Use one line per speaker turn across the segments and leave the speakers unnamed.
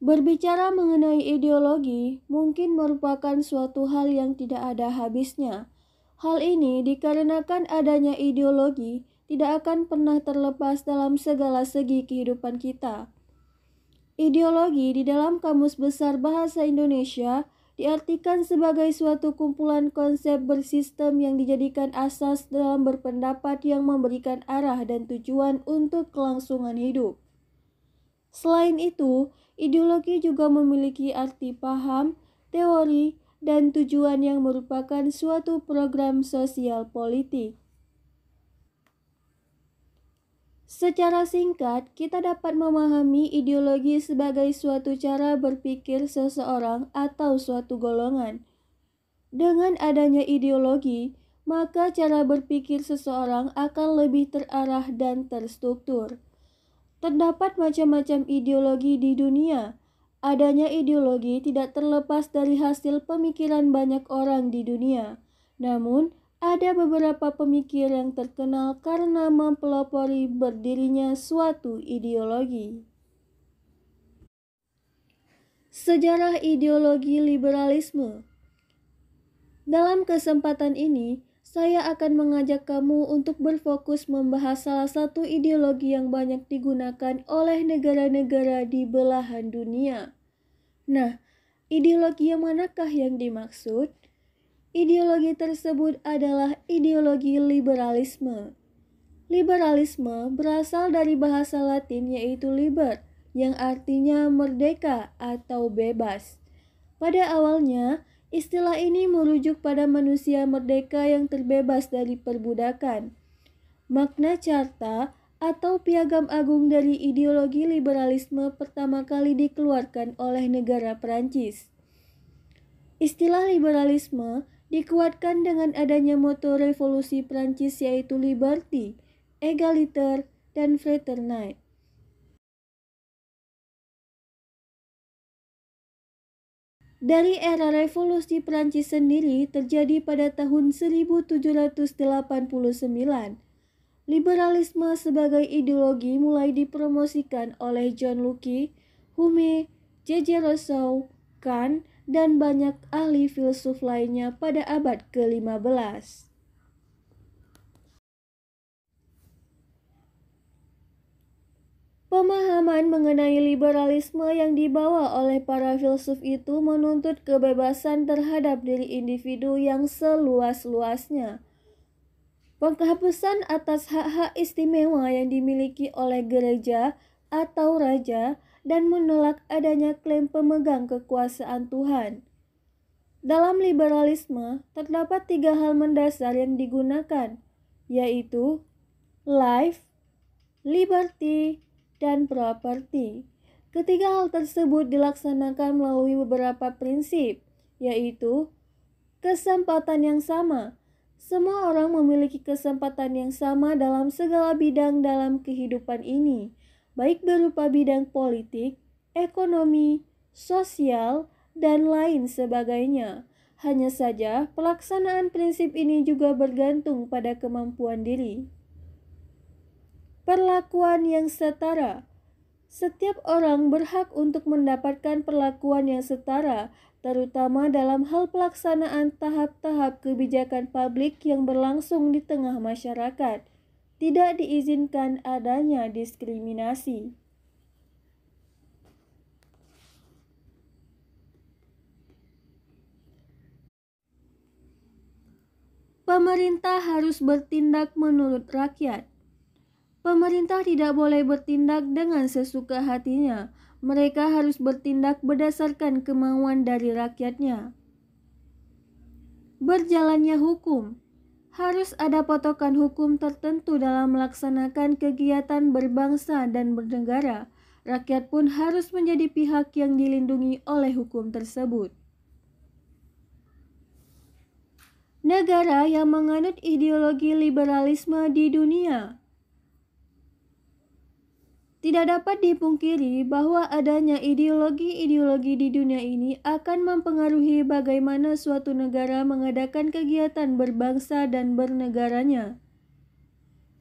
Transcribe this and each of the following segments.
Berbicara mengenai ideologi mungkin merupakan suatu hal yang tidak ada habisnya. Hal ini dikarenakan adanya ideologi tidak akan pernah terlepas dalam segala segi kehidupan kita. Ideologi di dalam Kamus Besar Bahasa Indonesia diartikan sebagai suatu kumpulan konsep bersistem yang dijadikan asas dalam berpendapat yang memberikan arah dan tujuan untuk kelangsungan hidup. Selain itu, ideologi juga memiliki arti paham, teori, dan tujuan yang merupakan suatu program sosial politik. Secara singkat, kita dapat memahami ideologi sebagai suatu cara berpikir seseorang atau suatu golongan. Dengan adanya ideologi, maka cara berpikir seseorang akan lebih terarah dan terstruktur. Terdapat macam-macam ideologi di dunia. Adanya ideologi tidak terlepas dari hasil pemikiran banyak orang di dunia. Namun, ada beberapa pemikir yang terkenal karena mempelopori berdirinya suatu ideologi. Sejarah ideologi liberalisme. Dalam kesempatan ini, saya akan mengajak kamu untuk berfokus membahas salah satu ideologi yang banyak digunakan oleh negara-negara di belahan dunia. Nah, ideologi yang manakah yang dimaksud? Ideologi tersebut adalah ideologi liberalisme. Liberalisme berasal dari bahasa Latin yaitu liber, yang artinya merdeka atau bebas. Pada awalnya, istilah ini merujuk pada manusia merdeka yang terbebas dari perbudakan. Magna Carta atau Piagam Agung dari ideologi liberalisme pertama kali dikeluarkan oleh negara Prancis. Istilah liberalisme dikuatkan dengan adanya moto revolusi Prancis yaitu liberty, egaliter, dan fraternite. Dari era revolusi Prancis sendiri terjadi pada tahun 1789. Liberalisme sebagai ideologi mulai dipromosikan oleh John Locke, Hume, J.J. Rousseau, Kant, dan banyak ahli filsuf lainnya pada abad ke-15. Pemahaman mengenai liberalisme yang dibawa oleh para filsuf itu menuntut kebebasan terhadap diri individu yang seluas-luasnya. Penghapusan atas hak-hak istimewa yang dimiliki oleh gereja atau raja dan menolak adanya klaim pemegang kekuasaan Tuhan. Dalam liberalisme, terdapat 3 hal mendasar yang digunakan, yaitu life, liberty, dan property. Ketiga hal tersebut dilaksanakan melalui beberapa prinsip, yaitu kesempatan yang sama. Semua orang memiliki kesempatan yang sama dalam segala bidang dalam kehidupan ini, baik berupa bidang politik, ekonomi, sosial, dan lain sebagainya. Hanya saja, pelaksanaan prinsip ini juga bergantung pada kemampuan diri. Perlakuan yang setara. Setiap orang berhak untuk mendapatkan perlakuan yang setara, terutama dalam hal pelaksanaan tahap-tahap kebijakan publik yang berlangsung di tengah masyarakat. Tidak diizinkan adanya diskriminasi. Pemerintah harus bertindak menurut rakyat. Pemerintah tidak boleh bertindak dengan sesuka hatinya. Mereka harus bertindak berdasarkan kemauan dari rakyatnya. Berjalannya hukum. Harus ada patokan hukum tertentu dalam melaksanakan kegiatan berbangsa dan bernegara. Rakyat pun harus menjadi pihak yang dilindungi oleh hukum tersebut. Negara yang menganut ideologi liberalisme di dunia. Tidak dapat dipungkiri bahwa adanya ideologi-ideologi di dunia ini akan mempengaruhi bagaimana suatu negara mengadakan kegiatan berbangsa dan bernegaranya.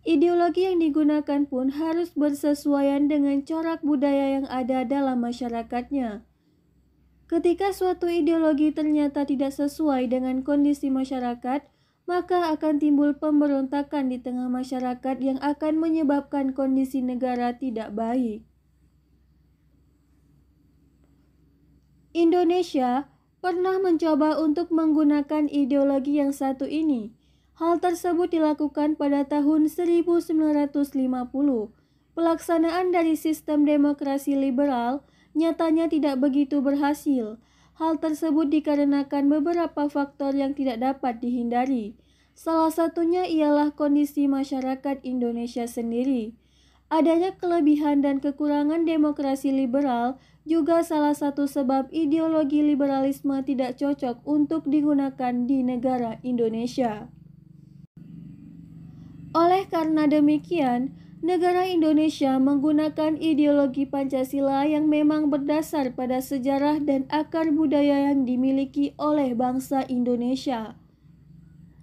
Ideologi yang digunakan pun harus bersesuaian dengan corak budaya yang ada dalam masyarakatnya. Ketika suatu ideologi ternyata tidak sesuai dengan kondisi masyarakat, maka akan timbul pemberontakan di tengah masyarakat yang akan menyebabkan kondisi negara tidak baik. Indonesia pernah mencoba untuk menggunakan ideologi yang satu ini. Hal tersebut dilakukan pada tahun 1950. Pelaksanaan dari sistem demokrasi liberal nyatanya tidak begitu berhasil. Hal tersebut dikarenakan beberapa faktor yang tidak dapat dihindari. Salah satunya ialah kondisi masyarakat Indonesia sendiri. Adanya kelebihan dan kekurangan demokrasi liberal juga salah satu sebab ideologi liberalisme tidak cocok untuk digunakan di negara Indonesia. Oleh karena demikian, negara Indonesia menggunakan ideologi Pancasila yang memang berdasar pada sejarah dan akar budaya yang dimiliki oleh bangsa Indonesia.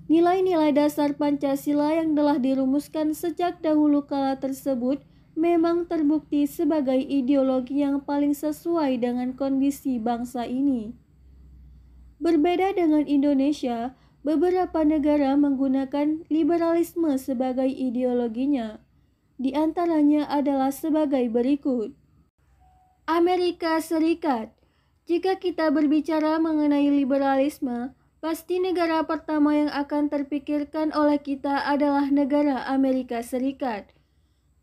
Nilai-nilai dasar Pancasila yang telah dirumuskan sejak dahulu kala tersebut memang terbukti sebagai ideologi yang paling sesuai dengan kondisi bangsa ini. Berbeda dengan Indonesia, beberapa negara menggunakan liberalisme sebagai ideologinya. Di antaranya adalah sebagai berikut. Amerika Serikat. Jika kita berbicara mengenai liberalisme, pasti negara pertama yang akan terpikirkan oleh kita adalah negara Amerika Serikat.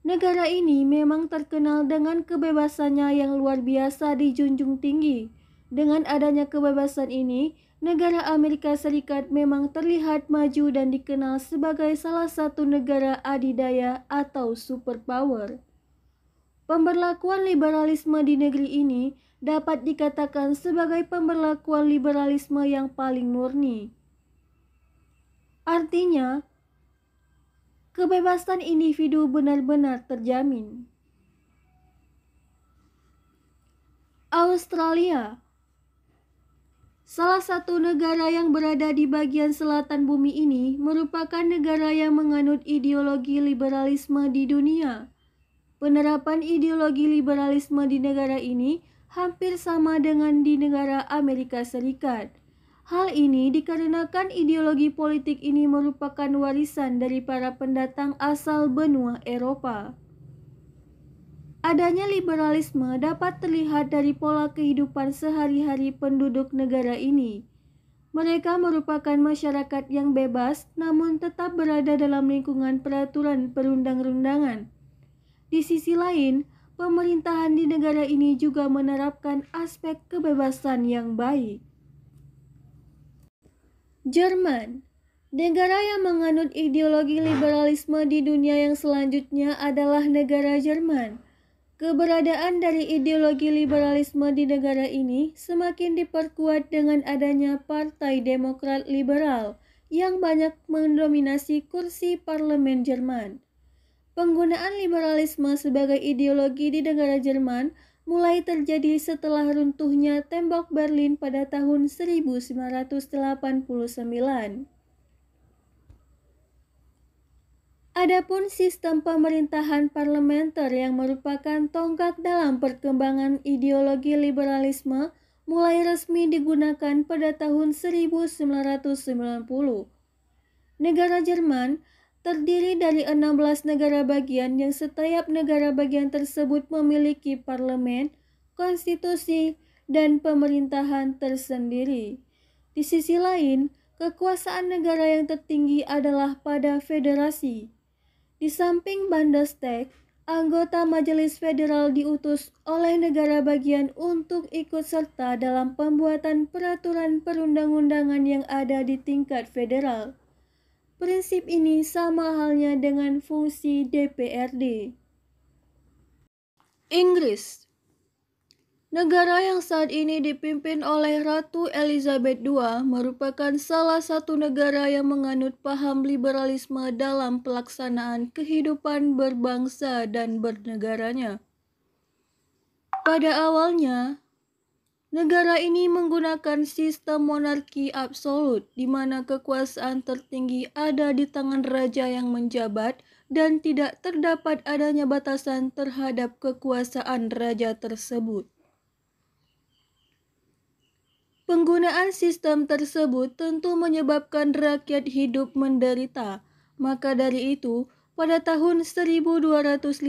Negara ini memang terkenal dengan kebebasannya yang luar biasa dijunjung tinggi. Dengan adanya kebebasan ini, negara Amerika Serikat memang terlihat maju dan dikenal sebagai salah satu negara adidaya atau superpower. Pemberlakuan liberalisme di negeri ini dapat dikatakan sebagai pemberlakuan liberalisme yang paling murni. Artinya, kebebasan individu benar-benar terjamin. Australia, salah satu negara yang berada di bagian selatan bumi ini, merupakan negara yang menganut ideologi liberalisme di dunia. Penerapan ideologi liberalisme di negara ini hampir sama dengan di negara Amerika Serikat. Hal ini dikarenakan ideologi politik ini merupakan warisan dari para pendatang asal benua Eropa. Adanya liberalisme dapat terlihat dari pola kehidupan sehari-hari penduduk negara ini. Mereka merupakan masyarakat yang bebas namun tetap berada dalam lingkungan peraturan perundang-undangan. Di sisi lain, pemerintahan di negara ini juga menerapkan aspek kebebasan yang baik. Jerman, negara yang menganut ideologi liberalisme di dunia yang selanjutnya adalah negara Jerman. Keberadaan dari ideologi liberalisme di negara ini semakin diperkuat dengan adanya Partai Demokrat Liberal yang banyak mendominasi kursi parlemen Jerman. Penggunaan liberalisme sebagai ideologi di negara Jerman mulai terjadi setelah runtuhnya tembok Berlin pada tahun 1989. Adapun sistem pemerintahan parlementer yang merupakan tonggak dalam perkembangan ideologi liberalisme mulai resmi digunakan pada tahun 1990. Negara Jerman terdiri dari 16 negara bagian yang setiap negara bagian tersebut memiliki parlemen, konstitusi, dan pemerintahan tersendiri. Di sisi lain, kekuasaan negara yang tertinggi adalah pada federasi. Di samping Bundestag, anggota Majelis Federal diutus oleh negara bagian untuk ikut serta dalam pembuatan peraturan perundang-undangan yang ada di tingkat federal. Prinsip ini sama halnya dengan fungsi DPRD. Inggris, negara yang saat ini dipimpin oleh Ratu Elizabeth II, merupakan salah satu negara yang menganut paham liberalisme dalam pelaksanaan kehidupan berbangsa dan bernegaranya. Pada awalnya, negara ini menggunakan sistem monarki absolut, di mana kekuasaan tertinggi ada di tangan raja yang menjabat dan tidak terdapat adanya batasan terhadap kekuasaan raja tersebut. Penggunaan sistem tersebut tentu menyebabkan rakyat hidup menderita. Maka dari itu, pada tahun 1215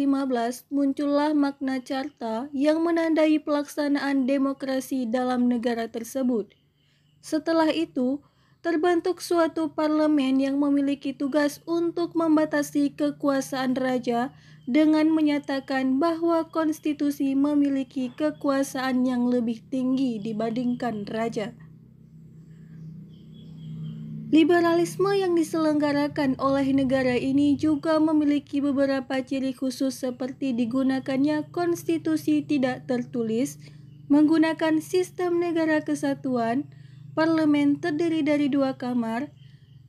muncullah Magna Carta yang menandai pelaksanaan demokrasi dalam negara tersebut. Setelah itu, terbentuk suatu parlemen yang memiliki tugas untuk membatasi kekuasaan raja dengan menyatakan bahwa konstitusi memiliki kekuasaan yang lebih tinggi dibandingkan raja. Liberalisme yang diselenggarakan oleh negara ini juga memiliki beberapa ciri khusus seperti digunakannya konstitusi tidak tertulis, menggunakan sistem negara kesatuan, parlemen terdiri dari 2 kamar,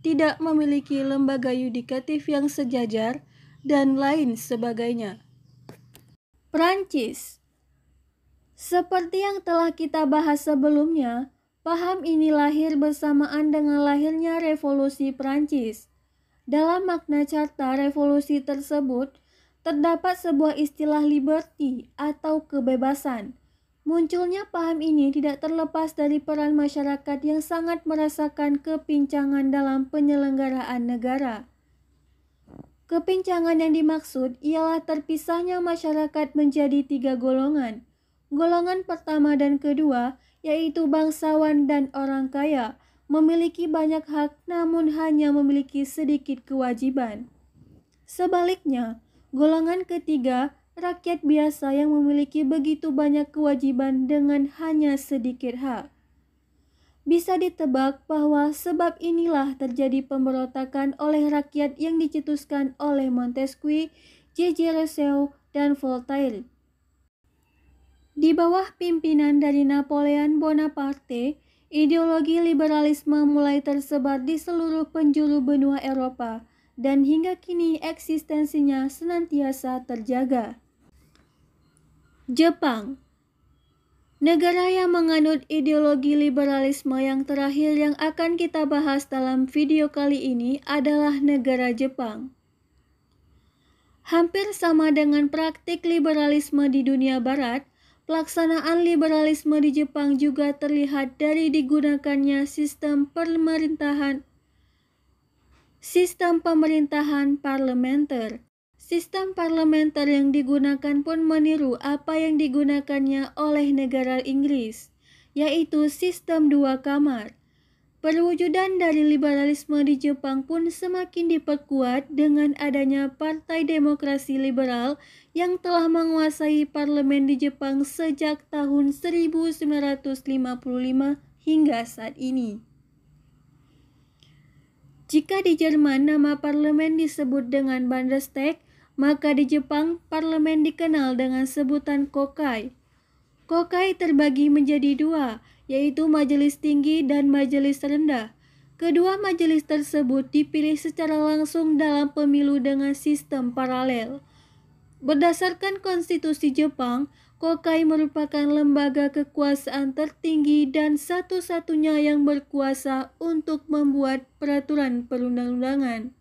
tidak memiliki lembaga yudikatif yang sejajar, dan lain sebagainya. Prancis. Seperti yang telah kita bahas sebelumnya, paham ini lahir bersamaan dengan lahirnya Revolusi Prancis. Dalam Magna Carta Revolusi tersebut, terdapat sebuah istilah liberty atau kebebasan. Munculnya paham ini tidak terlepas dari peran masyarakat yang sangat merasakan kepincangan dalam penyelenggaraan negara. Kepincangan yang dimaksud ialah terpisahnya masyarakat menjadi 3 golongan. Golongan pertama dan kedua, yaitu bangsawan dan orang kaya, memiliki banyak hak namun hanya memiliki sedikit kewajiban. Sebaliknya, golongan ketiga, rakyat biasa yang memiliki begitu banyak kewajiban dengan hanya sedikit hak. Bisa ditebak bahwa sebab inilah terjadi pemberontakan oleh rakyat yang dicetuskan oleh Montesquieu, J.J. Rousseau, dan Voltaire. Di bawah pimpinan dari Napoleon Bonaparte, ideologi liberalisme mulai tersebar di seluruh penjuru benua Eropa dan hingga kini eksistensinya senantiasa terjaga. Jepang. Negara yang menganut ideologi liberalisme yang terakhir yang akan kita bahas dalam video kali ini adalah negara Jepang. Hampir sama dengan praktik liberalisme di dunia barat, pelaksanaan liberalisme di Jepang juga terlihat dari digunakannya sistem pemerintahan parlementer. Sistem parlementer yang digunakan pun meniru apa yang digunakannya oleh negara Inggris, yaitu sistem 2 kamar. Perwujudan dari liberalisme di Jepang pun semakin diperkuat dengan adanya Partai Demokrasi Liberal yang telah menguasai parlemen di Jepang sejak tahun 1955 hingga saat ini. Jika di Jerman nama parlemen disebut dengan Bundestag, maka di Jepang parlemen dikenal dengan sebutan Kokai. Kokai terbagi menjadi 2, yaitu majelis tinggi dan majelis rendah. Kedua majelis tersebut dipilih secara langsung dalam pemilu dengan sistem paralel. Berdasarkan konstitusi Jepang, Kokai merupakan lembaga kekuasaan tertinggi dan satu-satunya yang berkuasa untuk membuat peraturan perundang-undangan.